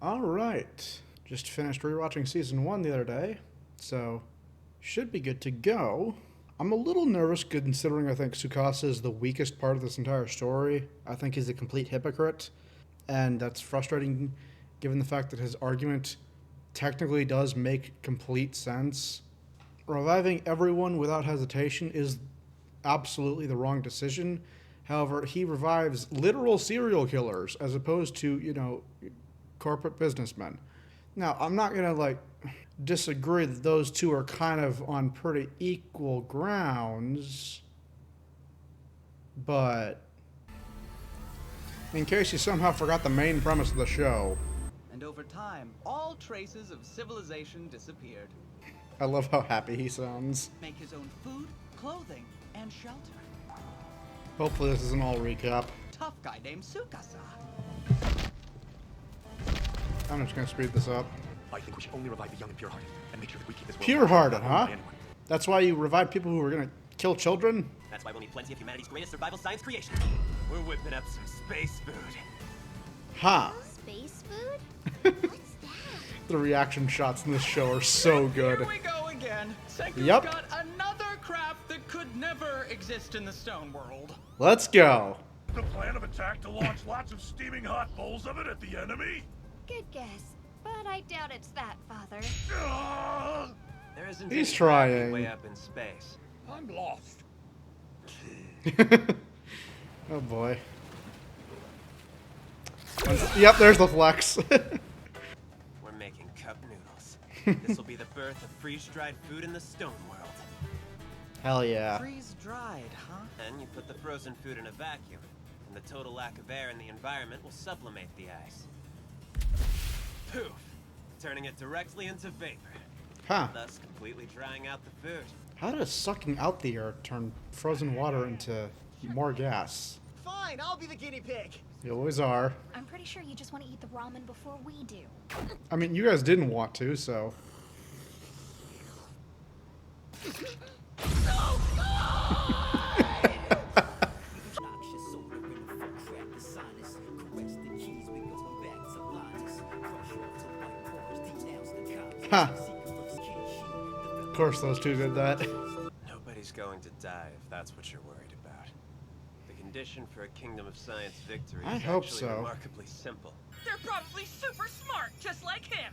Alright. Just finished rewatching season 1 the other day, so should be good to go. I'm a little nervous considering I think Tsukasa is the weakest part of this entire story. I think he's a complete hypocrite, and that's frustrating given the fact that his argument technically does make complete sense. Reviving everyone without hesitation is absolutely the wrong decision. However, he revives literal serial killers as opposed to, corporate businessmen. Now, I'm not going to, disagree that those two are kind of on pretty equal grounds, but in case you somehow forgot the main premise of the show. And over time, all traces of civilization disappeared. I love how happy he sounds. Make his own food, clothing, and shelter. Hopefully this isn't all recap. Tough guy named Tsukasa. I'm just going to speed this up. I think we should only revive the young and pure-hearted, and make sure that we keep this world Pure-hearted, alive, not huh? by anyone. That's why you revive people who are going to kill children? That's why we'll need plenty of humanity's greatest survival science creation. We're whipping up some space food. Ha! Space food? What's that? The reaction shots in this show are so good. Here we go again. Senku's Yep. got another craft that could never exist in the stone world. Let's go. The plan of attack to launch lots of steaming hot bowls of it at the enemy? Good guess, but I doubt it's that, Father. Ah, There isn't He's any trying. gravity way up in space. I'm lost. Oh boy. Yep, there's the flex. We're making cup noodles. This will be the birth of freeze-dried food in the stone world. Hell yeah. Freeze-dried, huh? Then you put the frozen food in a vacuum, and the total lack of air in the environment will sublimate the ice. Poof! Turning it directly into vapor, Huh. thus completely drying out the food. How does sucking out the air turn frozen water into more gas? Fine, I'll be the guinea pig. You always are. I'm pretty sure you just want to eat the ramen before we do. I mean, you guys didn't want to, so. Ha! Of course, those two did that. Nobody's going to die if that's what you're worried about. The condition for a Kingdom of Science victory I is hope actually so. remarkably simple. They're probably super smart, just like him.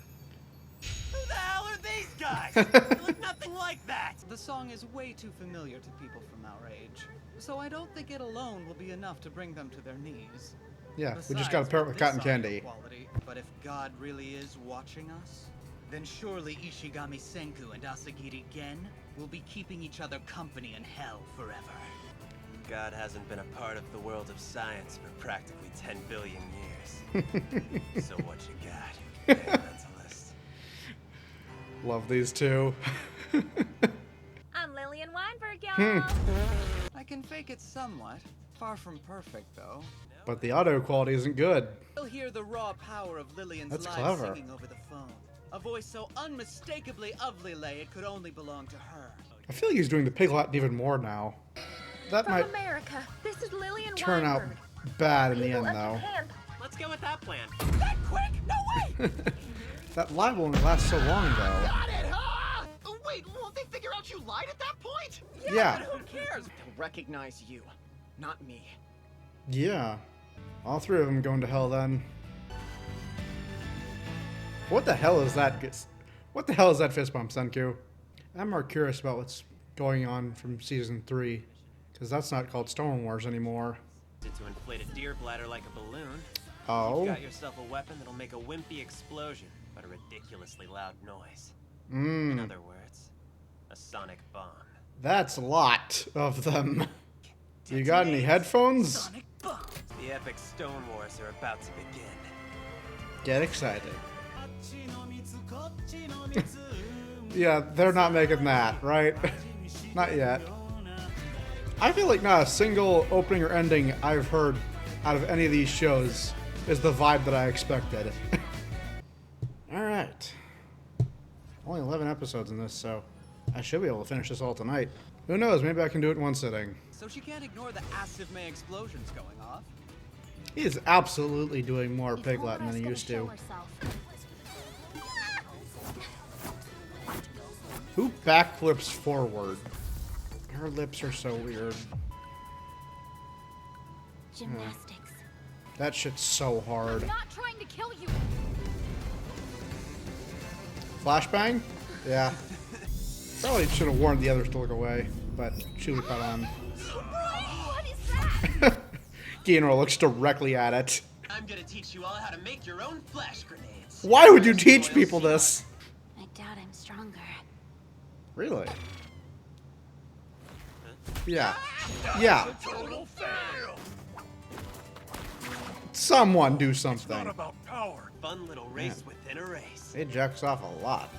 Who the hell are these guys? They look nothing like that! The song is way too familiar to people from our age, so I don't think it alone will be enough to bring them to their knees. Yeah, we Besides, just got to pair it with this cotton audio candy. quality, but if God really is watching us, then surely Ishigami Senku and Asagiri Gen will be keeping each other company in hell forever. God hasn't been a part of the world of science for practically 10 billion years. So what you got, mentalist? Love these two. I'm Lillian Weinberg, Hmm. y'all. I can fake it somewhat. Far from perfect, though. But the audio quality isn't good. You'll hear the raw power of Lillian's That's live clever. singing over the phone. A voice so unmistakably of Lille it could only belong to her. I feel like he's doing the Piglet even more now. That From might America, this is Lillian turn out Weinberg. bad in the People end, of though. Japan. Let's go with that plan. That quick? No way! That live will only last so long, though. Got it, huh? Wait, won't they figure out you lied at that point? Yeah. But who cares? They'll recognize you, not me. Yeah. All three of them going to hell then. What the hell is that? What the hell is that fist bump, Senku? I'm more curious about what's going on from season 3, because that's not called Stone Wars anymore. To inflate a deer bladder like a balloon, Oh. you've got yourself a weapon that'll make a wimpy explosion, but a ridiculously loud noise. In Mmm. other words, a sonic bomb. That's a lot of them. You got any headphones? Sonic boom. The epic Stone Wars are about to begin. Get excited. Yeah, they're not making that, right? Not yet. I feel like not a single opening or ending I've heard out of any of these shows is the vibe that I expected. Alright. Only 11 episodes in this, so I should be able to finish this all tonight. Who knows, maybe I can do it in one sitting. So she can't ignore the Asivme explosions going off. He is absolutely doing more If Pig Latin than he Hora's used gonna to. show herself, Who backflips forward? Her lips are so weird. Gymnastics. That shit's so hard. I'm not trying to kill you. Flashbang? Yeah. Probably should have warned the others to look away, but she would caught on. What is that? Guillermo looks directly at it. I'm gonna teach you all how to make your own flash grenades. Why would you teach people this? I doubt I'm stronger. Really? Yeah. Yeah. Total fail. Someone do Not something. about power. Fun little race within a race. It jacks off a lot.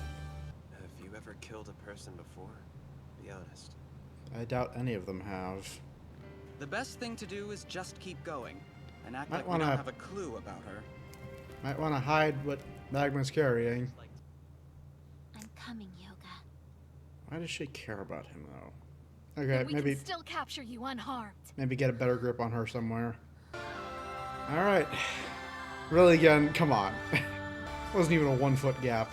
Have you ever killed a person before? Be honest. I doubt any of them have. The best thing to do is just keep going and act Might like we wanna- don't have a clue about her. Might want to hide what Magma's carrying. I'm coming, Yoga. Why does she care about him, though? But Okay, we maybe can still capture you unharmed. get a better grip on her somewhere. Alright. Really, again, come on. Wasn't even a 1 foot gap.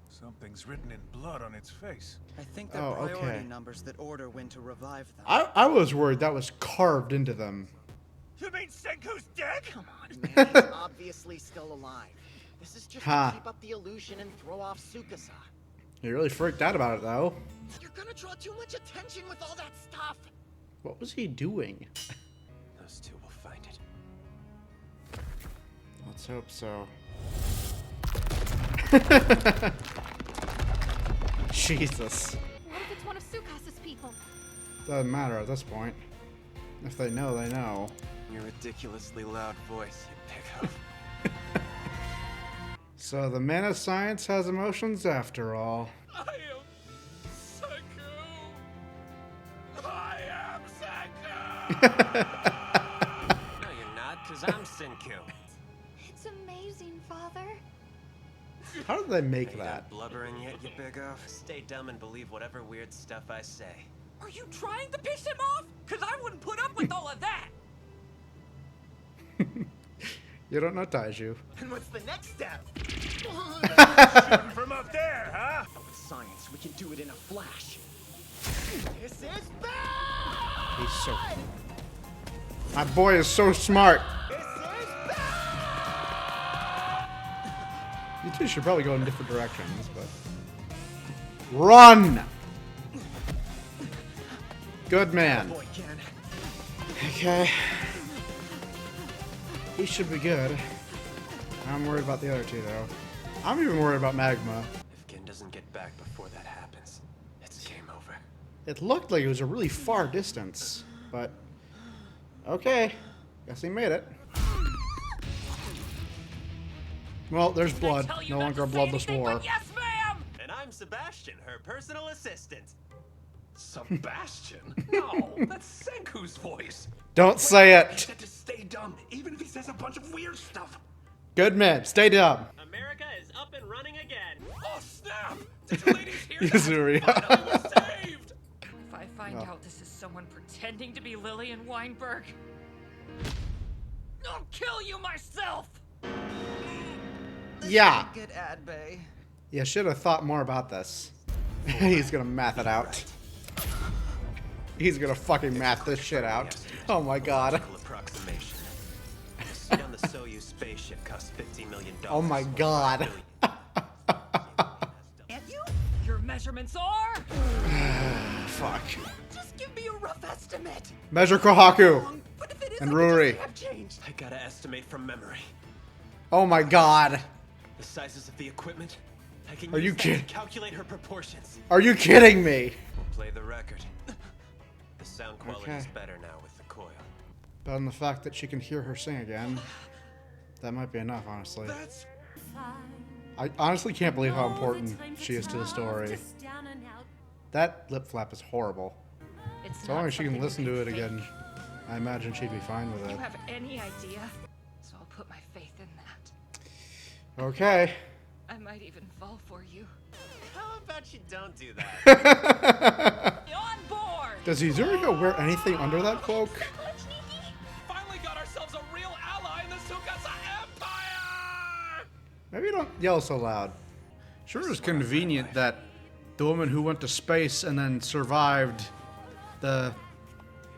Something's written in blood on its face. I think they're Oh, priority okay. numbers that order when to revive them. I was worried that was carved into them. You mean Senku's dead? Come on, man. He's obviously still alive. This is just Ha. to keep up the illusion and throw off Tsukasa. He really freaked out about it, though. You're gonna draw too much attention with all that stuff. What was he doing? Those two will find it. Let's hope so. Jesus. What if it's one of Sukasa's people? Doesn't matter at this point. If they know, they know. Your ridiculously loud voice, you pickup. So the man of science has emotions after all. I am Senku. I am Senku. No, you're not, because I'm Senku. It's amazing, Father. How did they Are make you that? done blubbering yet, you big oaf? Stay dumb and believe whatever weird stuff I say. Are you trying to piss him off? Because I wouldn't put up with all of that. You don't know Taiju. And what's the next step? Shooting from up there, huh? With science, we can do it in a flash. This is bad! He's so... My boy is so smart. This is bad! You two should probably go in different directions, but... Run! Good man. Boy, Ken. Okay. He should be good. I'm worried about the other two, though. I'm even worried about Magma. If Ken doesn't get back before that happens, it's game over. It looked like it was a really far distance, but... Okay. Guess he made it. Well, there's Did I blood. tell you No not longer a to say bloodless anything war. but yes, ma'am! And I'm Sebastian, her personal assistant. Sebastian? No, that's Senku's voice. Don't say He it! said to stay dumb, even if he says a bunch of weird stuff. Good man. Stay dumb. America is up and running again. Oh, snap! Did you ladies hear that? Yuzuri. Finally, we're saved! If I find out this is someone pretending to be Lillian Weinberg, I'll kill you myself! Yeah. Good ad bay. You should have thought more about this. He's gonna math it out. He's gonna fucking math this shit out. Oh my god. Logical approximation. A seat on the Soyuz spaceship costs $50 million. Oh my god. And you? Your measurements are? Fuck. Just give me a rough estimate. Measure Kohaku. But if it is, And I could just Ruri. have changed. I gotta estimate from memory. Oh my god. The sizes of the equipment. I can Are use you that kidding? to calculate her proportions. Are you kidding me? We'll play the record. The sound quality is Okay. better now with the coil. But on the fact that she can hear her sing again, that might be enough, honestly. That's I honestly can't believe how important she is to the story. That lip flap is horrible. It's As long not as she can something listen you to it fake. again, I imagine she'd be fine with You it. have any idea? So I'll put my faith in that. Okay. I might even fall for you. How about you don't do that? On board! Does Yuzurika wear anything under that cloak? Finally got ourselves a real ally in the Tsukasa Empire! Maybe don't yell so loud. Sure is convenient that the woman who went to space and then survived the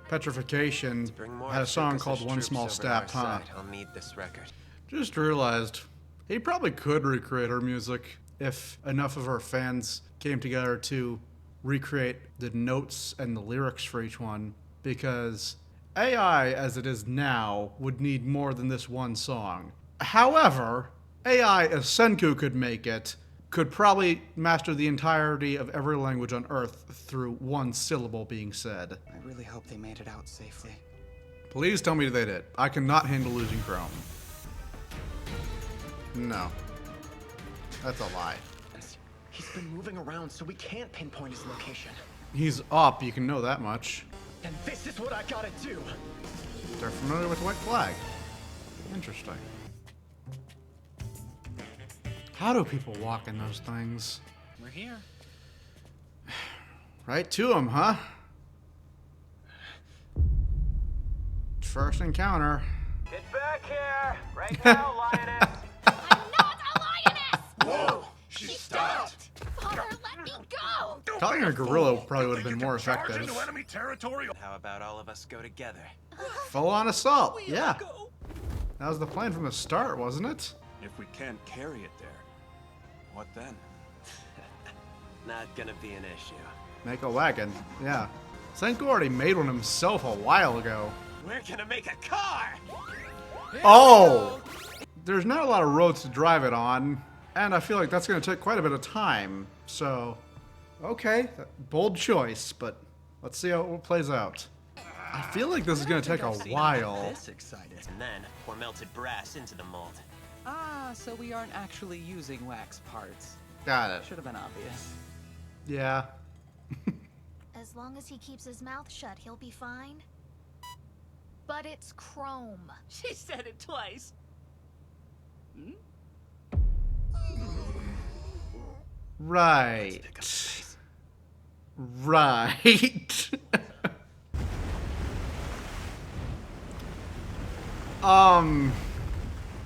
petrification, Bring more had a song Fukusa's called One troops Small over to Step, our huh? side. I'll need this record. Just realized he probably could recreate her music if enough of her fans came together to recreate the notes and the lyrics for each one, because AI as it is now would need more than this one song. However, AI as Senku could make it could probably master the entirety of every language on Earth through one syllable being said. I really hope they made it out safely. Please tell me they did. I cannot handle losing Chrome. No. That's a lie. He's been moving around, so we can't pinpoint his location. He's up, you can know that much. And this is what I gotta do. They're familiar with the white flag. Interesting. How do people walk in those things? We're here. Right to them, huh? First encounter. Get back here! Right now, Lioness! I'm not a lioness! Whoa! She stopped! Father, let me go! Don't Calling be her a fool. gorilla probably would have You been can more charge effective. into enemy territory. How about all of us go together? Full on assault, yeah. That was the plan from the start, wasn't it? If we can't carry it there, what then? Not gonna be an issue. Make a wagon, yeah. Senku already made one himself a while ago. We're gonna make a car! Oh! There's not a lot of roads to drive it on, and I feel like that's going to take quite a bit of time. So, okay, bold choice, but let's see how it plays out. I feel like this is going to take a while. This excited. And then pour melted brass into the mold. Ah, so we aren't actually using wax parts. Got it. Should have been obvious. Yeah. As long as he keeps his mouth shut, he'll be fine. But it's chrome. She said it twice. Right. Pick up the pace. Right.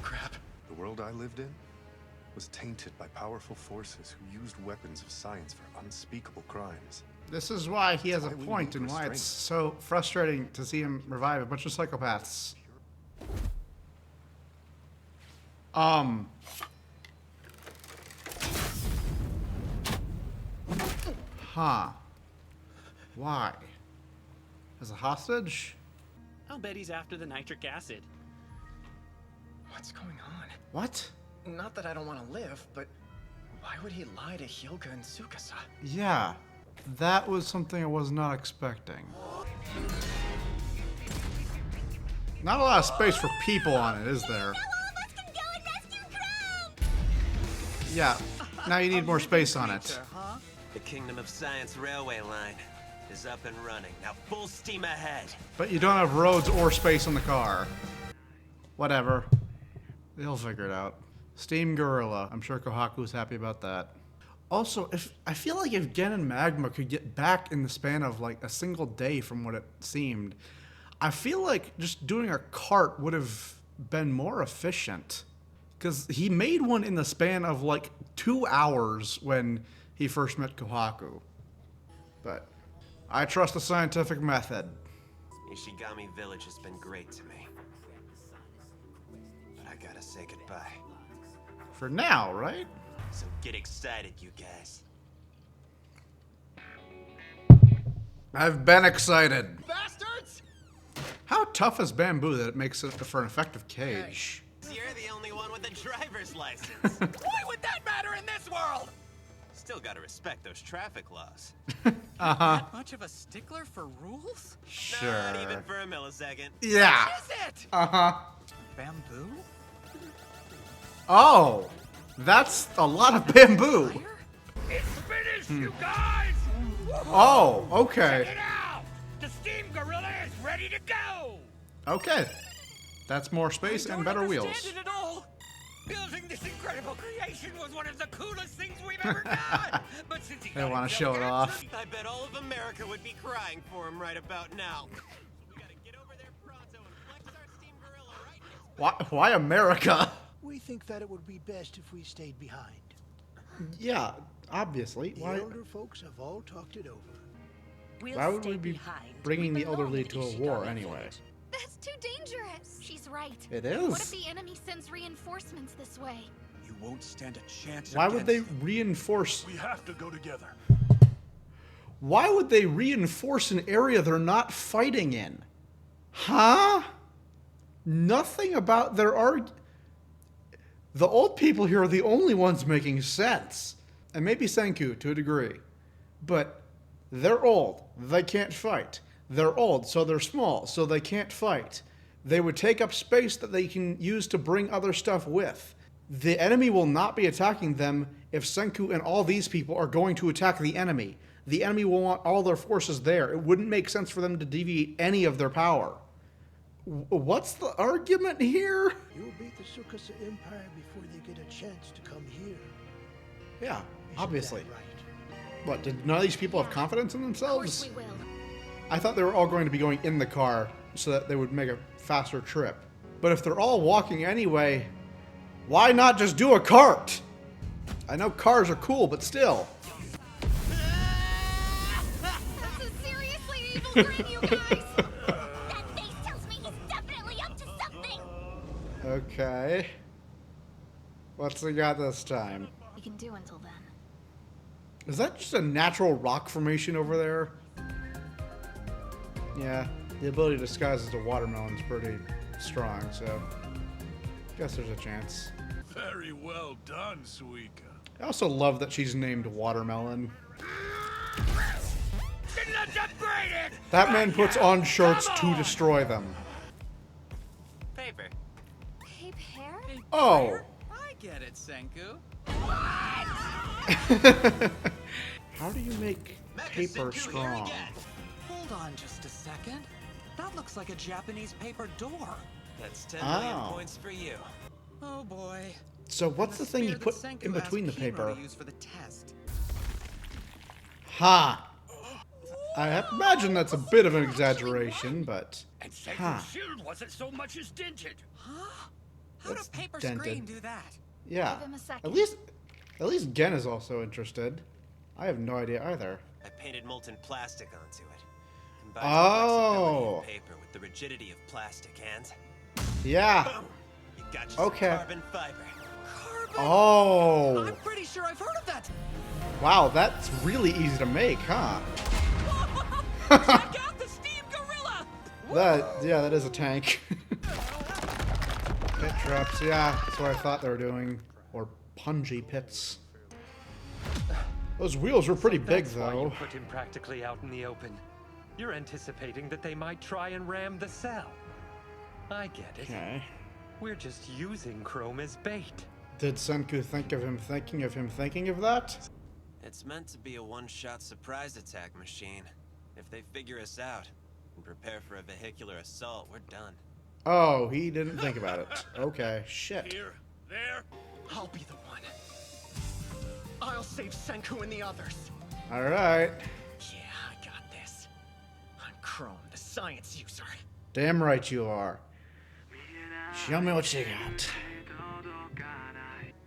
Crap. The world I lived in was tainted by powerful forces who used weapons of science for unspeakable crimes. This is why he has a That's why we point need and why it's restraint. so frustrating to see him revive a bunch of psychopaths. Huh. Why? As a hostage? I'll bet he's after the nitric acid. What's going on? What? Not that I don't want to live, but why would he lie to Hyuga and Tsukasa? Yeah. That was something I was not expecting. Not a lot of space for people on it, is there? Yeah. Now you need more space on it. Huh? The Kingdom of Science railway line is up and running. Now full steam ahead. But you don't have roads or space on the car. Whatever. They'll figure it out. Steam Gorilla. I'm sure Kohaku's happy about that. Also, I feel like if Gen and Magma could get back in the span of like a single day from what it seemed, I feel like just doing a cart would have been more efficient. Because he made one in the span of like 2 hours when he first met Kohaku. But I trust the scientific method. Ishigami Village has been great to me. But I gotta say goodbye. For now, right? So get excited, you guys. I've been excited. Bastards! How tough is bamboo that it makes it for an effective cage? You're the only one with a driver's license. Why would that matter in this world? Still gotta respect those traffic laws. Much of a stickler for rules? Sure. Not even for a millisecond. Yeah. Is it? Bamboo? Oh, that's a lot of bamboo. It's finished, you guys! Oh, okay. Check it out! The Steam Gorilla is ready to go! Okay. That's more space and better wheels. It at all. Building this incredible creation was one of the coolest things we've ever done. But since he They got want to himself show it captured, off. I bet all of America would be crying for him right about now. We gotta get over there pronto and flex our Steam Gorilla right next. Why America? We think that it would be best if we stayed behind. Yeah, obviously. The Why? elder folks have all talked it over. Why would we be bringing the elderly to a war anyway? That's too dangerous. She's right. It What if is. the enemy sends reinforcements this way? You won't stand a chance. Why would they against them. reinforce? We have to go together. Why would they reinforce an area they're not fighting in? Huh? Nothing about their The old people here are the only ones making sense. And maybe Senku to a degree. But they're old. They can't fight. They're old, so they're small, so they can't fight. They would take up space that they can use to bring other stuff with. The enemy will not be attacking them if Senku and all these people are going to attack the enemy. The enemy will want all their forces there. It wouldn't make sense for them to deviate any of their power. What's the argument here? You'll beat the Tsukasa Empire before they get a chance to come here. Yeah, Isn't obviously. that right? What, did none of these people have confidence in Of course themselves? we will. I thought they were all going to be going in the car so that they would make a faster trip. But if they're all walking anyway, why not just do a cart? I know cars are cool, but still. That's a seriously evil grin, you guys. That face tells me he's definitely up to something. Okay. What's he got this time? We can do until then. Is that just a natural rock formation over there? Yeah, the ability to disguise as a watermelon is pretty strong, so guess there's a chance. Very well done, Suika. I also love that she's named Watermelon. Let's upgrade it! That man puts on shirts to destroy them. Paper. Hey, Pear? Oh! I get it, Senku. How do you make paper strong? Hold on just a second. That looks like a Japanese paper door. That's 10 million Oh. points for you. Oh boy. So what's the thing you spear put that Senku in between the asked Kimo paper? to use for the test. Ha! I imagine that's a bit of an exaggeration, but And Senku's Huh. shield wasn't so much as dented. Huh? How That's does paper dented. screen do that? yeah. Give him a second. At least Gen is also interested. I have no idea either. I painted molten plastic onto it. Combined Oh. the flexibility of paper with the rigidity of plastic and Yeah. you got yourself Okay. carbon fiber. Carbon? Oh. I'm pretty sure I've heard of that. Wow, that's really easy to make, huh? Check out the steam gorilla. That is a tank. Pit traps, yeah, that's what I thought they were doing. Or punji pits. Those wheels were pretty big, That's why you though. put him practically out in the open. You're anticipating that they might try and ram the cell. I get it. Okay. We're just using Chrome as bait. Did Senku think of him thinking of that? It's meant to be a one-shot surprise attack machine. If they figure us out and prepare for a vehicular assault, we're done. Oh, he didn't think about it. Okay, shit. Here, there. I'll be the one. I'll save Senku and the others. Alright. Yeah, I got this. I'm Chrome, the science user. Damn right you are. Show me what you got.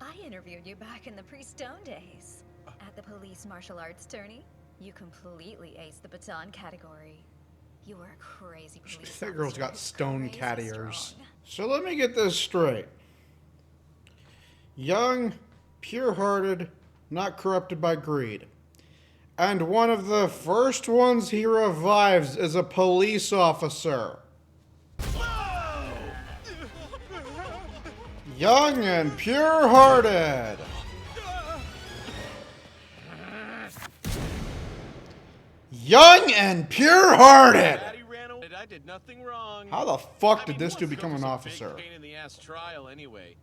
I interviewed you back in the pre-Stone days. At the police martial arts tourney, you completely aced the baton category. You were a crazy police That girl's officer got who's stone crazy cat ears. strong. So let me get this straight. Young, pure-hearted, not corrupted by greed. And one of the first ones he revives is a police officer. Young and pure-hearted. Young and pure-hearted. I did nothing wrong. How the fuck did this dude become an officer? Pain in the ass trial anyway.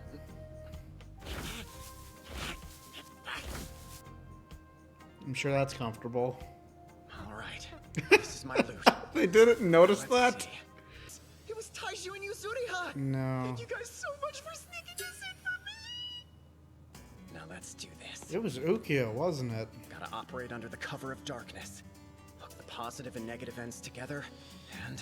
I'm sure that's comfortable. All right, this is my loot. They didn't notice Let's that? see. It was Taiju and Yuzuriha. No. Thank you guys so much for sneaking this in for me. Now let's do this. It was Ukiyo, wasn't it? Gotta operate under the cover of darkness. Hook the positive and negative ends together, and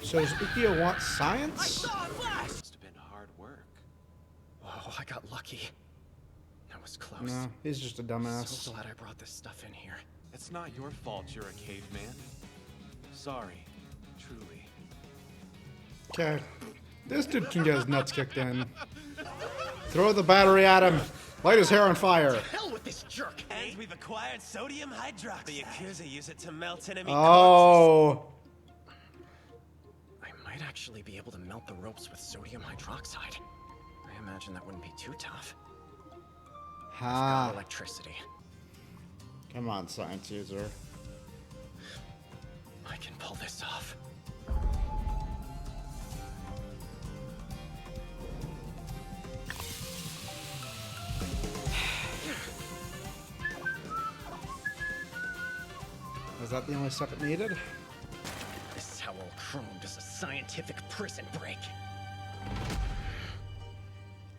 So does Ukiyo want science? saw a flash. Must have been hard work. Whoa, Oh, I got lucky. That was close. No, he's just a dumbass. So glad I brought this stuff in here. It's not your fault you're a caveman. Sorry, truly. Okay. This dude can get his nuts kicked in. Throw the battery at him. Light his hair on fire. Hell with this jerk! And we've acquired sodium hydroxide. The Yakuza use it to melt enemy Oh. I might actually be able to melt the ropes with sodium hydroxide. I imagine that wouldn't be too tough. Ha. Electricity. Come on, science user. I can pull this off. Was that the only step it needed? This is how old Chrome does a scientific prison break.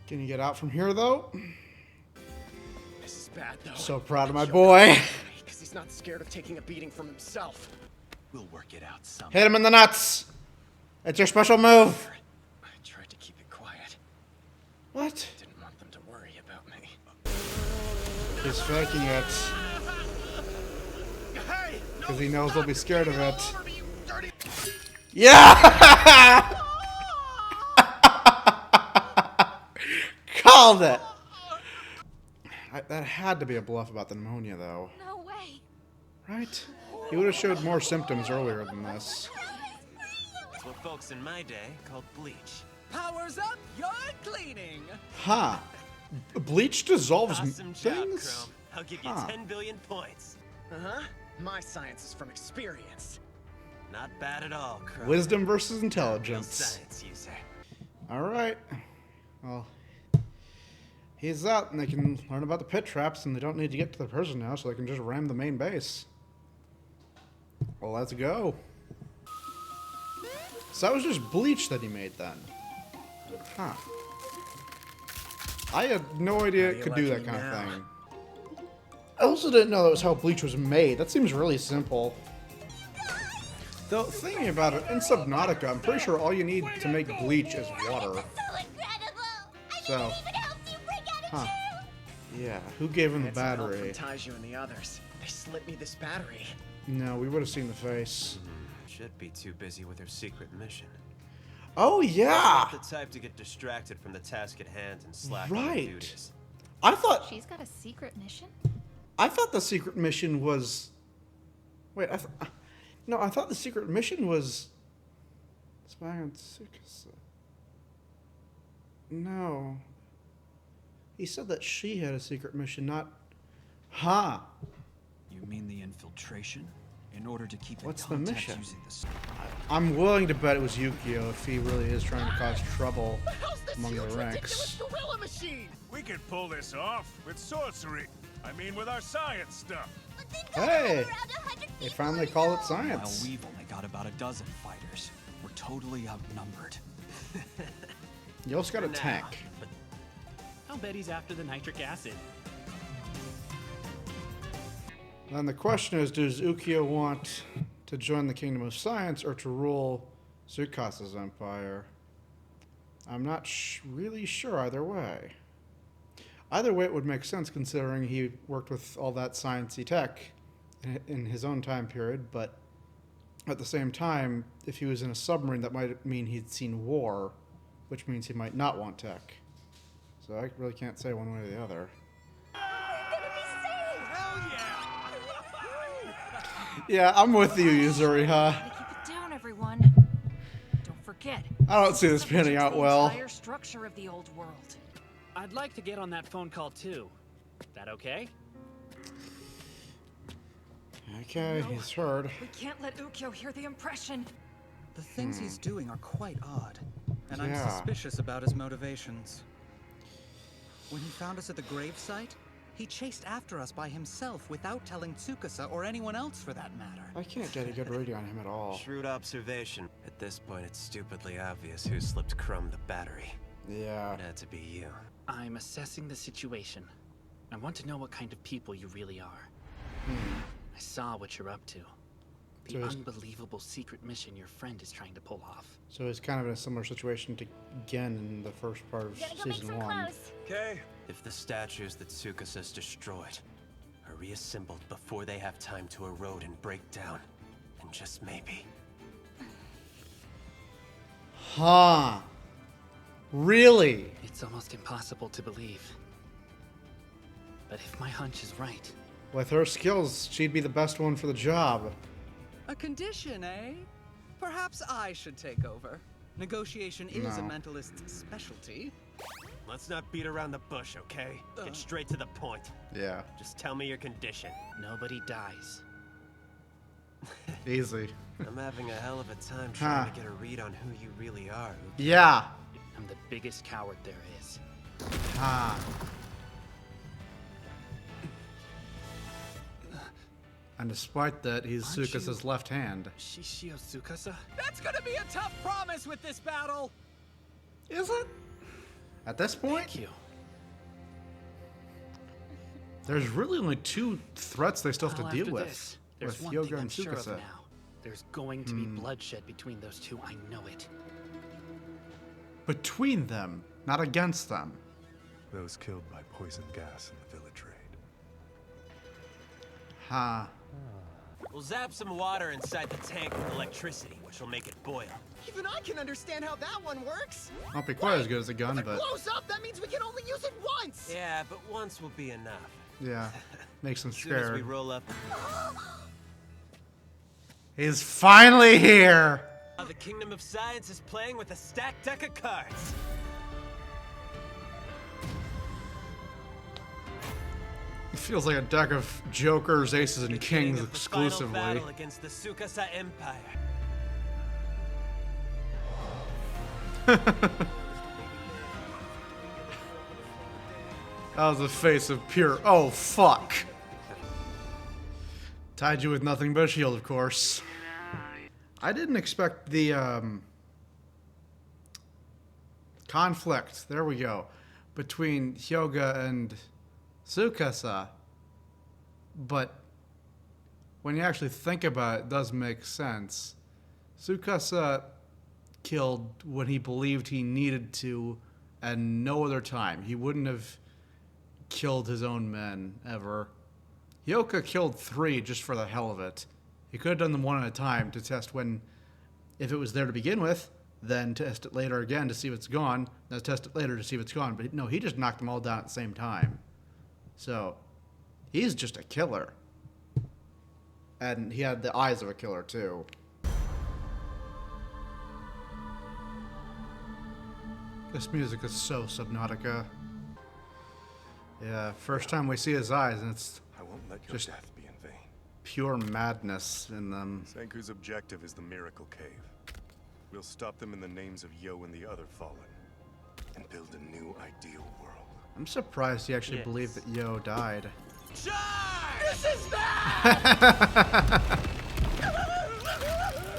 Can you get out from here, though? This is bad, though. So proud of my boy. Because he's not scared of taking a beating from himself. We'll work it out somehow. Hit him in the nuts. It's your special move. I tried to keep it quiet. What? Didn't want them to worry about me. He's faking it. Because he knows they'll be scared of it. Yeah! Called it! That had to be a bluff about the pneumonia, though. No way. Right? He would have showed more symptoms earlier than this. It's what folks in my day called bleach. Powers up, you're cleaning. Ha! Bleach dissolves Awesome job, things? Chrome. I'll give you Huh. 10 billion points. Uh-huh. My science is from experience. Not bad at all, Chrome. Wisdom versus Real intelligence. science user. Alright. Well, he's out, and they can learn about the pit traps, and they don't need to get to the prison now, so they can just ram the main base. Well, let's go. So that was just bleach that he made then. Huh. I had no idea it could do that kind of thing. I also didn't know that was how bleach was made. That seems really simple. Though, thinking about it, in Subnautica, I'm pretty sure all you need to make bleach is water. So, huh. Yeah, who gave him the It's help battery? from Taiju and the others. They slipped me this battery. No, we would have seen the face. Should be too busy with her secret mission. Oh, yeah! Not the type to get distracted from the task at hand and slack on her Right. duties. I thought She's got a secret mission? the secret mission was... Wait, I thought the secret mission was... Spying on Tsukasa. No. He said that she had a secret mission, not... Ha! You mean the infiltration? In order to keep What's in the contact mission? using the... I'm willing to bet it was Yukio if he really is trying to cause trouble among the ranks. gorilla machine! We could pull this off with sorcery. I mean, with our science stuff. Hey! They finally call it While science. we've only got about a dozen fighters. We're totally outnumbered. You also got a For now. tank. I'll bet he's after the nitric acid. Then the question is, does Ukio want to join the Kingdom of Science or to rule Tsukasa's empire? I'm not really sure either way. Either way, it would make sense considering he worked with all that sciencey tech in his own time period, but at the same time, if he was in a submarine, that might mean he'd seen war, which means he might not want tech. So I really can't say one way or the other. Yeah, I'm with you, Yuzuriha. Keep it down, everyone. Don't forget. I don't see this panning out the well. entire structure of the old world. I'd like to get on that phone call too. That okay? Okay, No. he's heard. We can't let Ukyo hear the impression. The things he's doing are quite odd, and I'm Yeah. suspicious about his motivations. When he found us at the gravesite, he chased after us by himself without telling Tsukasa or anyone else for that matter. I can't get a good reading on him at all. Shrewd observation. At this point, it's stupidly obvious who slipped Crumb the battery. Yeah. It had to be you. I'm assessing the situation. I want to know what kind of people you really are. I saw what you're up to. the So unbelievable secret mission your friend is trying to pull off. So he's kind of in a similar situation to Gen in the first part of season 1. Okay. If the statues that Tsukasa's destroyed are reassembled before they have time to erode and break down, and just maybe. Huh. Really? It's almost impossible to believe. But if my hunch is right... With her skills, she'd be the best one for the job. A condition, eh? Perhaps I should take over. Negotiation is a No. mentalist's specialty. Let's not beat around the bush, okay? Get straight to the point. Yeah. Just tell me your condition. Nobody dies. Easy. I'm having a hell of a time trying to get a read on who you really are. Yeah. I'm the biggest coward there is. Ah. And despite that, he's Aren't Tsukasa's left hand. Shishio Tsukasa? That's gonna be a tough promise with this battle! Is it? At this point? Thank you. There's really only 2 threats they still have Well, to deal after with. this, there's With one Hyoga thing and I'm sure of Tsukasa. now. There's going to be bloodshed between those two, I know it. Between them, not against them. Those killed by poison gas in the village raid. Ha. We'll zap some water inside the tank with electricity, which will make it boil. Even I can understand how that one works. Won't be quite as good as a gun, If it but blows up, that means we can only use it once. Yeah, but once will be enough. yeah, makes them As soon as we scared. roll up, He's finally here! the Kingdom of Science is playing with a stacked deck of cards. It feels like a deck of Jokers, Aces, and Beginning Kings of the final exclusively. battle against the Tsukasa Empire. That was a face of pure, oh fuck. Tied you with nothing but a shield, of course. I didn't expect the conflict, there we go, between Hyoga and Tsukasa. But when you actually think about it, it does make sense. Tsukasa killed when he believed he needed to, and no other time. He wouldn't have killed his own men, ever. Hyoga killed 3 just for the hell of it. He could have done them one at a time to test when, if it was there to begin with, then test it later again to see if it's gone, then test it later to see if it's gone. But no, he just knocked them all down at the same time. So, he's just a killer. And he had the eyes of a killer, too. This music is so Subnautica. Yeah, first time we see his eyes, and it's I won't let your just death be in vain. pure madness in them. Senku's objective is the Miracle Cave. We'll stop them in the names of Yo and the other Fallen, and build a new ideal world. I'm surprised he actually believed that Yo died. Charge! This is bad!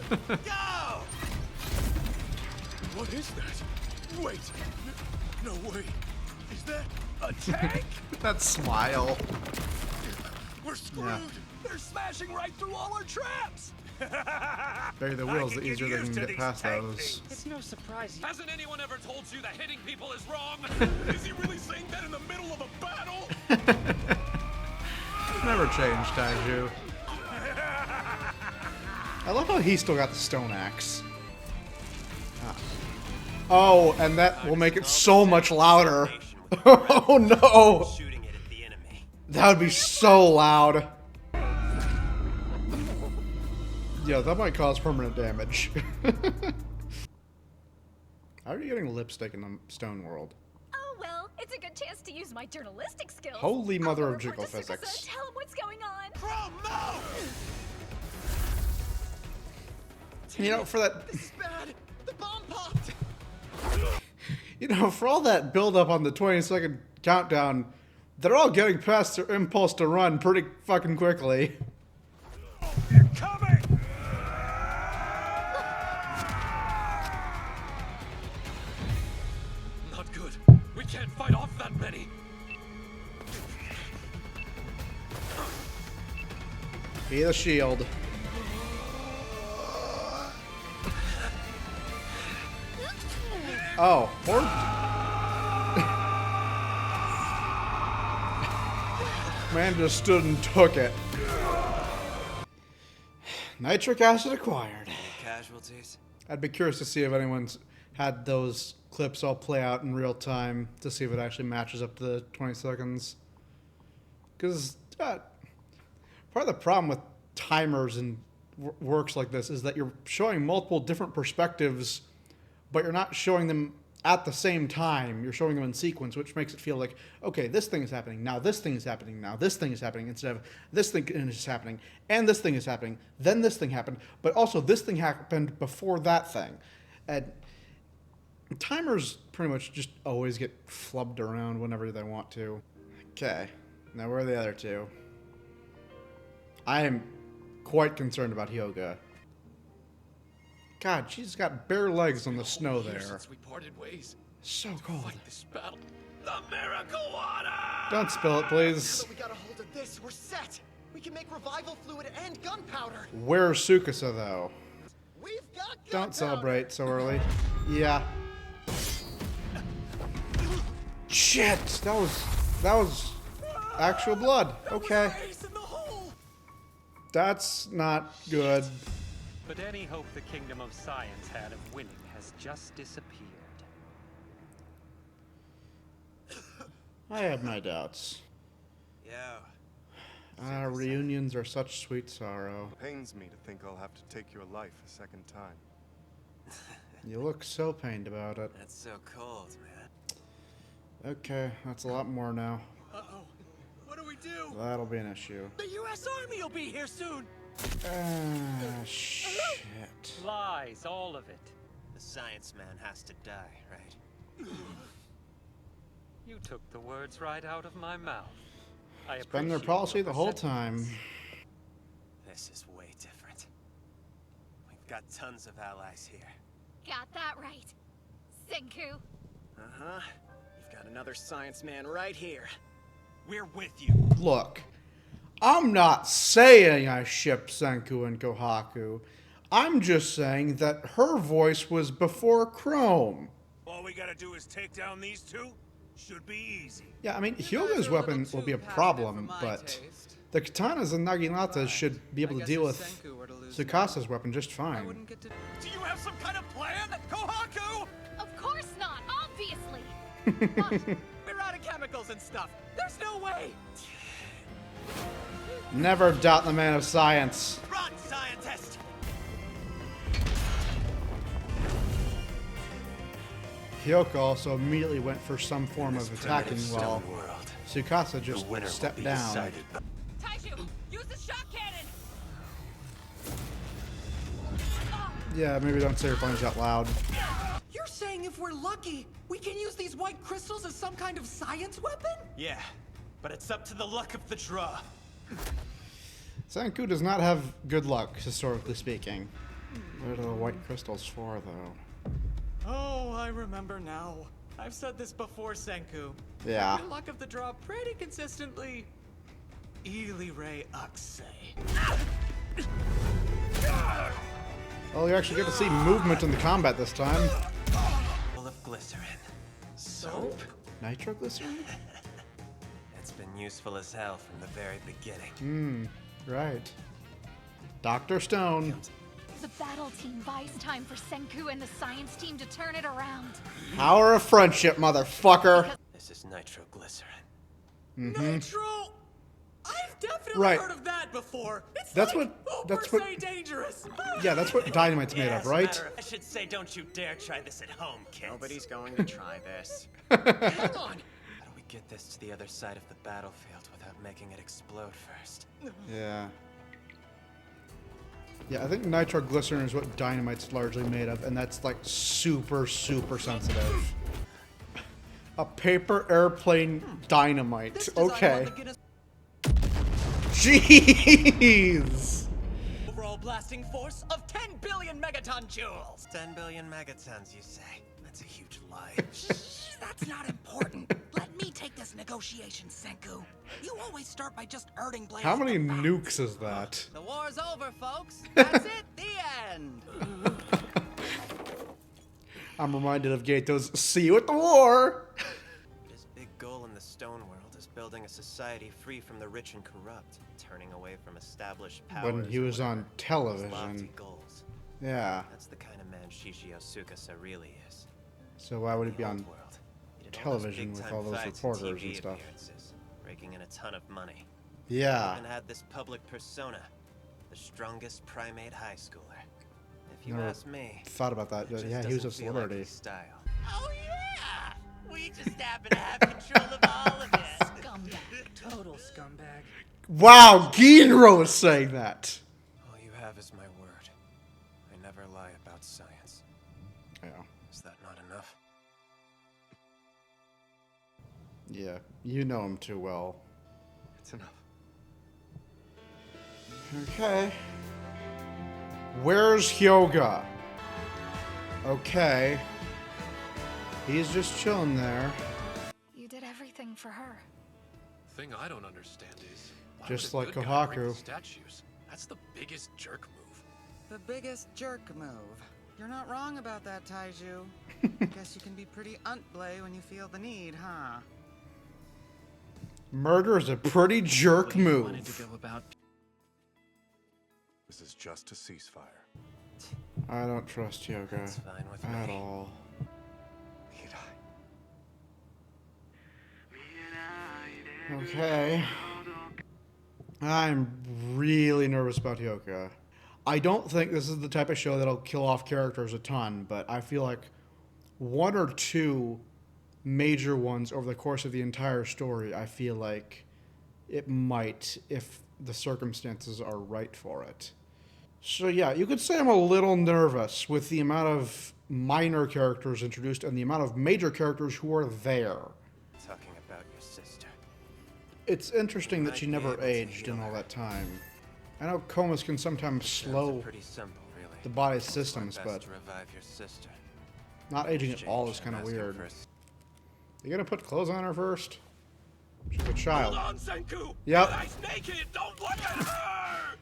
Go! What is that? Wait. No way. Is that a tank? That smile. We're screwed. Yeah. They're smashing right through all our traps. Bury the wheels, the easier they can get past those. It's no surprise. Hasn't anyone ever told you that hitting people is wrong? Is he really saying that in the middle of a battle? Never changed, Taiju. I love how he still got the stone axe. Ah. Oh, and that will make it so much louder. Oh no! Shooting it at the enemy. That would be so loud. Yeah, that might cause permanent damage. How are you getting lipstick in the stone world? Oh, well, it's a good chance to use my journalistic skills. Holy mother I'll of report jiggle to Tsukasa physics. and tell him what's going on. You know, for that, This is bad. The bomb popped. you know, for all that build up on the 20-second countdown, they're all getting past their impulse to run pretty fucking quickly. Coming! Not good. We can't fight off that many. Be the shield. Oh, man just stood and took it. Nitric acid acquired. Any casualties? I'd be curious to see if anyone's had those clips all play out in real time to see if it actually matches up to the 20 seconds. Because part of the problem with timers and works like this is that you're showing multiple different perspectives, but you're not showing them at the same time. You're showing them in sequence, which makes it feel like, okay, this thing is happening, now this thing is happening, now this thing is happening, instead of this thing is happening, and this thing is happening, then this thing happened, but also this thing happened before that thing. And timers pretty much just always get flubbed around whenever they want to. Okay, now where are the other two? I am quite concerned about Hyoga. God, she's got bare legs on the snow there. Since we parted ways. So cold. Fight this battle. The miracle water! Don't spill it, please. Now that we got a hold of this, we're set. We can make revival fluid and gunpowder. Where's Tsukasa, though? We've got gunpowder. Don't celebrate so early. Yeah. Shit! That was actual blood. Okay. That's not good. But any hope the Kingdom of Science had of winning has just disappeared. I have my doubts. Yo. Reunions are such sweet sorrow. It pains me to think I'll have to take your life a second time. You look so pained about it. That's so cold, man. Okay, that's a lot more now. Uh-oh. What do we do? That'll be an issue. The U.S. Army will be here soon. Shit. Lies, all of it. The science man has to die, right? You took the words right out of my mouth. It's been their policy the whole time. This is way different. We've got tons of allies here. Got that right. Senku. Uh-huh. You've got another science man right here. We're with you. Look, I'm not saying I ship Senku and Kohaku. I'm just saying that her voice was before Chrome. All we gotta do is take down these two. Should be easy. Yeah, I mean, Hyoga's weapon will be a problem, but the katanas and naginatas should be able to deal with Tsukasa's weapon just fine. Do you have some kind of plan, Kohaku? Of course not, obviously. We're out of chemicals and stuff. There's no way. Never doubt the man of science. Run, scientist! Hyoka also immediately went for some form of attacking while Tsukasa just stepped down. Taiju, use the shock cannon. Yeah, maybe don't say your funnies out loud. You're saying if we're lucky, we can use these white crystals as some kind of science weapon? Yeah, but it's up to the luck of the draw. Senku does not have good luck, historically speaking. What are the white crystals for, though? Oh, I remember now. I've said this before, Senku. Yeah. Your luck of the draw pretty consistently. Ely Ray Uxay. Oh, you actually get to see movement in the combat this time. Full of glycerin. Soap? Nitroglycerin? It's been useful as hell from the very beginning. Right. Dr. Stone. The battle team buys time for Senku and the science team to turn it around. Power of friendship, motherfucker. This is nitroglycerin. Nitro? I've definitely heard of that before. It's That's like what dangerous. Yeah, that's what dynamite's made of, right? I should say, don't you dare try this at home, kids. Nobody's going to try this. Hang on! How do we get this to the other side of the battlefield without making it explode first? Yeah. Yeah, I think nitroglycerin is what dynamite's largely made of, and that's like super, super sensitive. A paper airplane dynamite. Okay. Jeez! Overall blasting force of 10 billion megaton joules. 10 billion megatons, you say? That's a huge lie. That's not important. Let me take this negotiation, Senku. You always start by just hurting Blaze. How many nukes is that? The war's over, folks. That's it. The end. I'm reminded of Gato's "See you at the war." His big goal in the Stone World is building a society free from the rich and corrupt, turning away from established powers. When he was on his television. lofty goals. Yeah. That's the kind of man Shishio Tsukasa really is. So why would he be on World, he did television those with all those big-time fights and reporters TV and stuff? appearances, raking in a ton of money. Yeah. Even had this public persona, the strongest primate high schooler. If you Never ask me, thought about that. it just Yeah, he was a doesn't feel like celebrity. his style. Oh yeah! We just happen to have control of all of it. Scumbag. Total scumbag. Wow, Ginro is saying that. All you have is my word. I never lie about science. Yeah. Is that not enough? Yeah, you know him too well. It's enough. Okay. Where's Hyoga? Okay. He's just chilling there. You did everything for her. Thing I don't understand is why Just would a like good guy break Kohaku. the statues? That's the biggest jerk move. The biggest jerk move. You're not wrong about that, Taiju. Guess you can be pretty untblay when you feel the need, huh? Murder is a pretty jerk move. Wanted to go about. This is just a ceasefire. I don't trust Hyoga That's fine with at me. all. Okay. I'm really nervous about Hyoga. I don't think this is the type of show that'll kill off characters a ton, but I feel like one or two major ones over the course of the entire story, I feel like it might, if the circumstances are right for it. So yeah, you could say I'm a little nervous with the amount of minor characters introduced and the amount of major characters who are there. Talking about your sister. It's interesting that Might she be never able to aged heal in all her. that time. I know comas can sometimes slow Pretty simple, really. the body's It's my systems, best but to revive your sister. not aging at all is Exchange, kind I'm of asking weird. for a You gonna put clothes on her first? She's a child. Hold on, Senku! Yep. That ice naked! Don't look at her!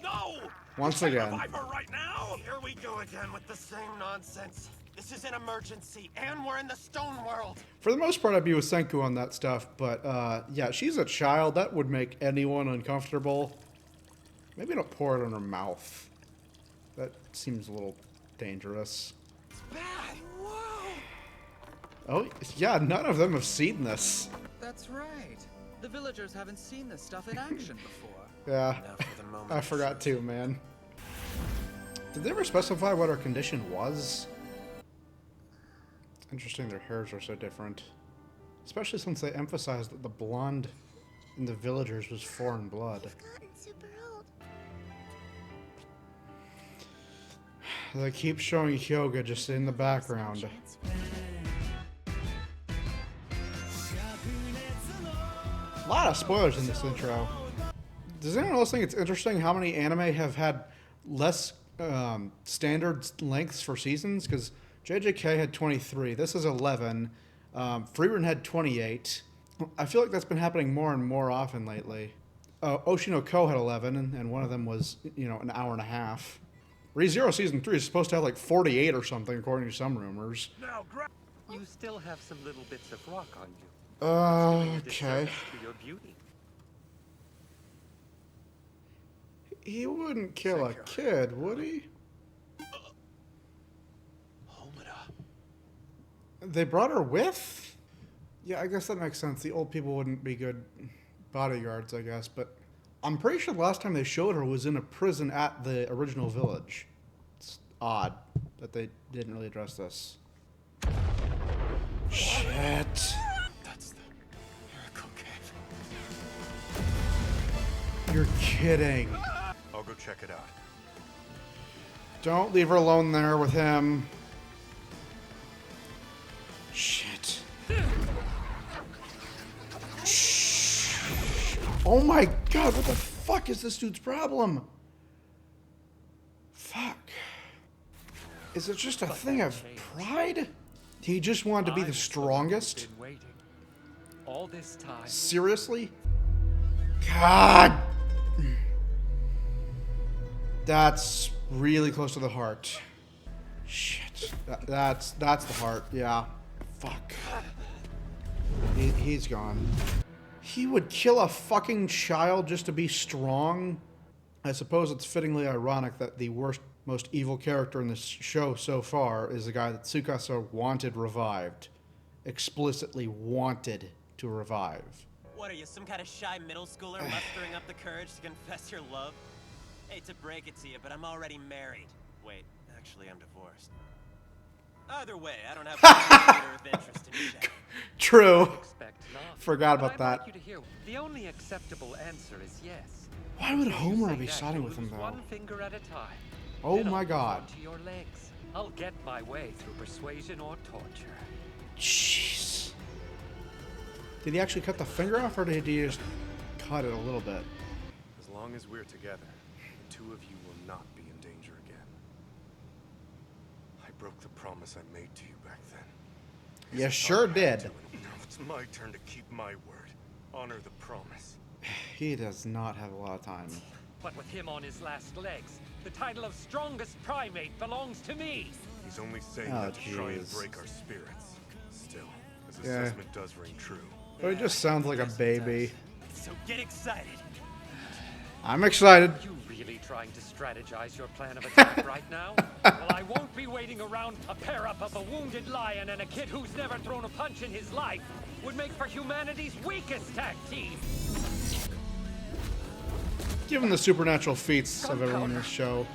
No! Once You can't again. revive her right now! Here we go again with the same nonsense. This is an emergency, and we're in the Stone World. For the most part, I'd be with Senku on that stuff, but yeah, she's a child. That would make anyone uncomfortable. Maybe don't pour it in her mouth. That seems a little dangerous. It's bad. Whoa! Oh, yeah, none of them have seen this. That's right. The villagers haven't seen this stuff in action before. Yeah, Now for the moment I of forgot too, man. Did they ever specify what her condition was? It's interesting their hairs are so different. Especially since they emphasized that the blonde in the villagers was foreign blood. Gotten super old. They keep showing Hyoga just in the background. A lot of spoilers in this intro. Does anyone else think it's interesting how many anime have had less standard lengths for seasons? Because JJK had 23. This is 11. Freerun had 28. I feel like that's been happening more and more often lately. Oshinoko had 11, and one of them was, you know, an hour and a half. ReZero Season 3 is supposed to have like 48 or something, according to some rumors. Now, grab. You still have some little bits of rock on you. Okay. To your beauty. He wouldn't kill a kid, would he? They brought her with? Yeah, I guess that makes sense. The old people wouldn't be good bodyguards, I guess, but I'm pretty sure the last time they showed her was in a prison at the original village. It's odd that they didn't really address this. Shit. That's the miracle cave. You're kidding. I'll go check it out. Don't leave her alone there with him. Shit. Shh. Oh my god, what the fuck is this dude's problem? Fuck. Is it just a thing of pride? He just wanted to be the strongest? Been waiting. All this time. Seriously? God! That's really close to the heart. Shit. That's the heart. Yeah. Fuck. He's gone. He would kill a fucking child just to be strong? I suppose it's fittingly ironic that the worst, most evil character in this show so far is the guy that Tsukasa wanted revived. Explicitly wanted to revive. What are you, some kind of shy middle schooler mustering up the courage to confess your love? Hate to break it to you, but I'm already married. Wait, actually I'm divorced. Either way, I don't have a of interest in Shaq. True. Expect not. Forgot But about I'd like that. you to hear, the only acceptable answer is yes. Why would Until you Homer say be that, siding you'll with him, lose though? One finger at a time. Oh Then my I'll God. move on to your legs. I'll get my way through persuasion or torture. Jeez. Did he actually cut the finger off, or did he just cut it a little bit? As long as we're together, the two of you will not be in danger again. I broke the promise I made to you back then. You sure did. Now it's my turn to keep my word. Honor the promise. He does not have a lot of time. But with him on his last legs, the title of strongest primate belongs to me. He's only saying Oh, that to try and jeez. break our spirits. Still, his Yeah. assessment does ring true. But he just sounds like a baby. So get excited. I'm excited. You really trying to strategize your plan of attack right now? Well, I won't be waiting around. A pair up of a wounded lion and a kid who's never thrown a punch in his life would make for humanity's weakest tag team. Given the supernatural feats of everyone in this show,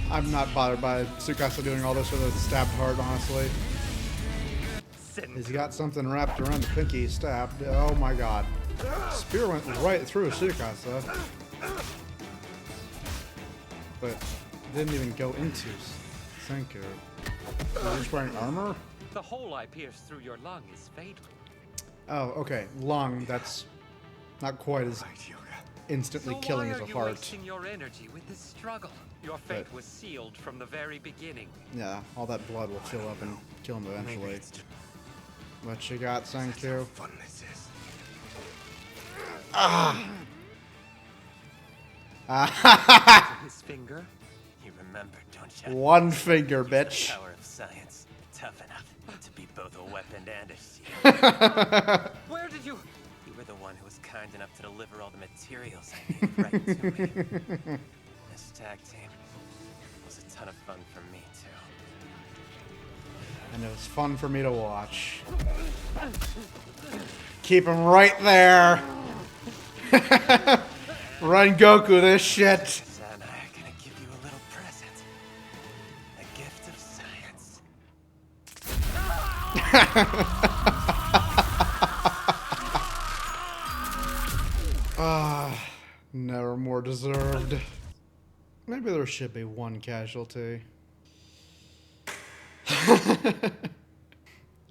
I'm not bothered by Tsukasa doing all this with a stabbed heart, honestly. He's got something wrapped around the pinky he stabbed. Oh my god. Spear went right through Tsukasa. But didn't even go into Senku. Is he just wearing armor? The hole I pierced through your lung is fatal. Oh, okay. Lung, that's not quite as instantly So killing why as are a you heart. wasting your energy with this struggle? Your fate was sealed from the very beginning. Yeah, all that blood will fill up and kill him eventually. What you got, Senku? Fun this is. His finger? You remember, don't you? One finger, bitch. The power of science. Tough enough to be both a weapon and a shield. Where did you... You were the one who was kind enough to deliver all the materials I needed right to me. This tag team was a ton of fun for me, too. And it was fun for me to watch. Keep him right there. Run Goku this shit. Sam and I are gonna give you a little present. A gift of science. Ah, never more deserved. Maybe there should be one casualty.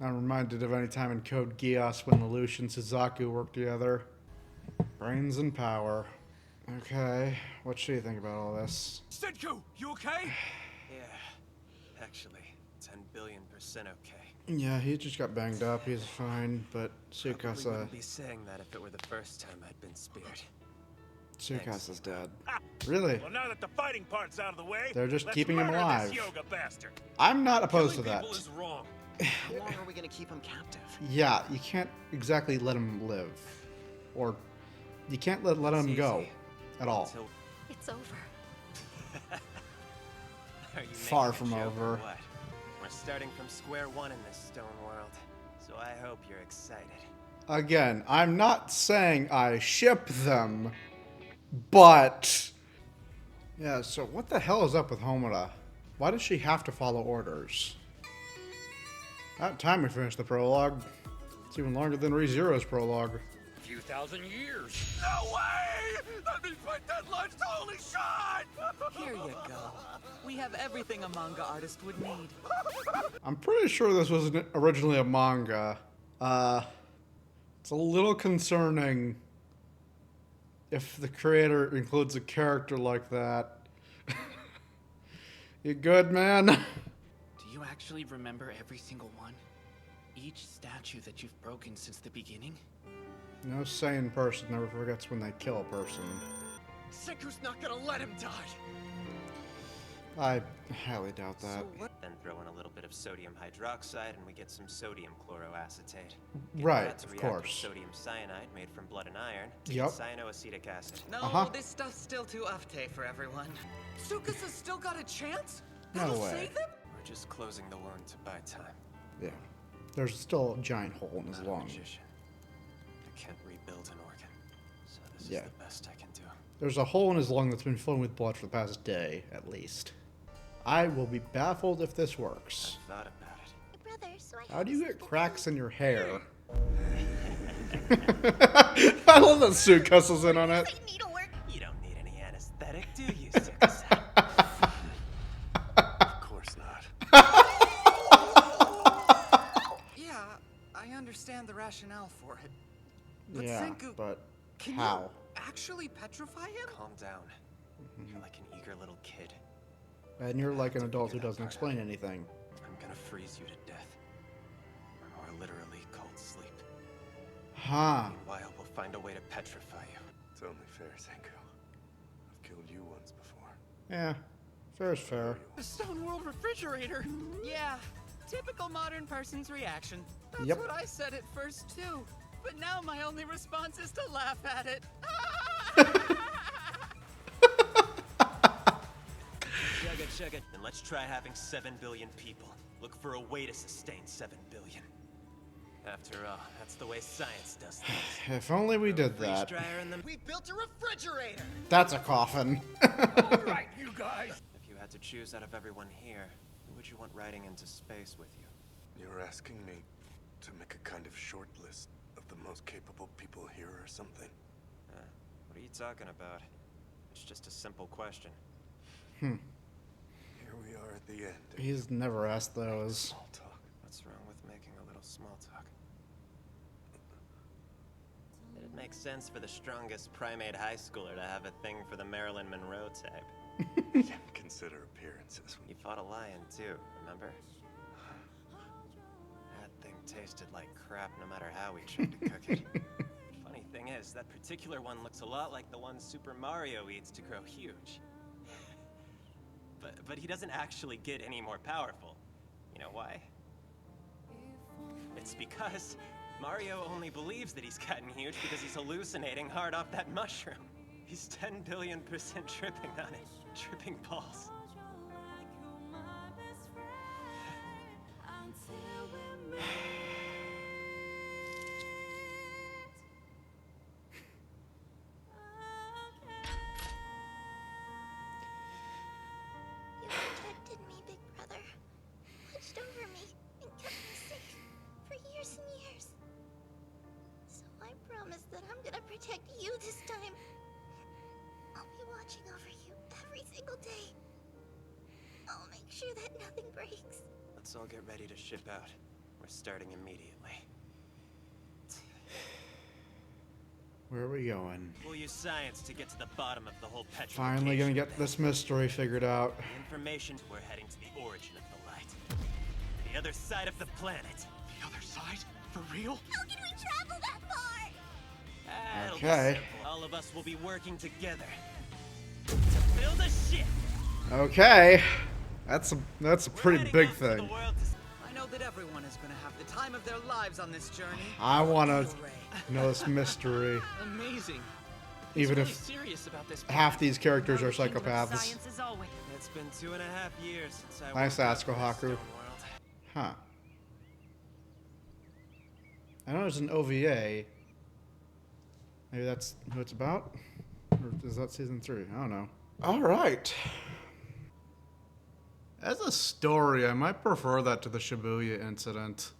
I'm reminded of any time in Code Geass when Lelouch and Suzaku worked together. Brains and power. Okay, what should you think about all this? Senku, you okay? Yeah, actually, 10 billion% okay. Yeah, he just got banged up. He's fine, but Probably Tsukasa... wouldn't be saying that if it were the first time I'd been speared. Tsukasa's dead. Really? Well, now that the fighting part's out of the way, They're just let's keeping him murder alive. This yoga bastard. I'm not opposed to that. Killing people is wrong. How long are we gonna keep him captive? Yeah, you can't exactly let him live. Or you can't let him go at all. It's over. Are you Far making a from joke or over. What? We're starting from square one in this stone world, so I hope you're excited. Again, I'm not saying I ship them, but... Yeah, so what the hell is up with Homura? Why does she have to follow orders? About time we finished the prologue. It's even longer than ReZero's prologue. A few thousand years. No way! That means my deadline's totally shot! Here you go. We have everything a manga artist would need. I'm pretty sure this was originally a manga. It's a little concerning if the creator includes a character like that. You good, man? Do you actually remember every single one? Each statue that you've broken since the beginning? No sane person never forgets when they kill a person. Senku's not gonna let him die. I highly doubt that. Then throw in a little bit of sodium hydroxide and we get some sodium chloroacetate. Get Right, that to of react with course. Sodium cyanide made from blood and iron to Yep. get cyanoacetic acid. No, this stuff's still too upte for everyone. Sukasa's still got a chance? No That'll way. save him? We're just closing the wound to buy time. Yeah. There's still a giant hole in his Not a lung. magician. I can't rebuild an organ. So this Yeah. is the best I can do. There's a hole in his lung that's been filling with blood for the past day, at least. I will be baffled if this works. I thought about it. Brother, so I How do you get cracks in your hair? I love that Sukasa's in on it. You don't need any anesthetic, do you, Sukasa? Of course not. Yeah, I understand the rationale for it. But Yeah, Senku, but can how? you actually petrify him? Calm down. You're like an eager little kid. And you're like an adult who doesn't explain anything. I'm gonna freeze you to death. Or literally cold sleep. Huh. Meanwhile, we'll find a way to petrify you. It's only fair, Senku. I've killed you once before. Yeah. Fair is fair. The Stone World refrigerator! Yeah, typical modern person's reaction. That's Yep. what I said at first, too. But now my only response is to laugh at it. Chugga. Then let's try having 7 billion people. Look for a way to sustain 7 billion. After all, that's the way science does things. If only we did Freeze that. dryer in the... We built a refrigerator! That's a coffin. Alright, you guys. If you had to choose out of everyone here, who would you want riding into space with you? You're asking me to make a kind of short list of the most capable people here or something? What are you talking about? It's just a simple question. Hmm. Here we are at the end. He's never asked those. Small talk. What's wrong with making a little small talk? It makes sense for the strongest primate high schooler to have a thing for the Marilyn Monroe type. Didn't consider appearances. You fought a lion too, remember? That thing tasted like crap no matter how we tried to cook it. Funny thing is, that particular one looks a lot like the one Super Mario eats to grow huge. But he doesn't actually get any more powerful. You know why? It's because Mario only believes that he's gotten huge because he's hallucinating hard off that mushroom. He's 10 billion% tripping on it. Tripping balls. You protected me, Big Brother. Watched over me and kept me safe for years and years. So I promise that I'm gonna protect you this time. I'll be watching over you every single day. I'll make sure that nothing breaks. Let's all get ready to ship out. We're starting immediately. Where are we going? We'll use science to get to the bottom of the whole petrification. Finally gonna get this mystery figured out. The information, we're heading to the origin of the light. The other side of the planet. The other side? For real? How can we travel that far? It'll be Okay. simple. All of us will be working together to build a ship. Okay. That's a pretty big thing. I know that everyone is gonna have the time of their lives on this journey. I wanna know this mystery. Amazing. Even He's really if serious about this. half these characters are psychopaths. Science is always. It's been 2.5 years since I Nice woke up ask, in the Ohaku. stone world. Huh. I know it's an OVA. Maybe that's who it's about? Or is that season 3? I don't know. Alright. As a story, I might prefer that to the Shibuya incident.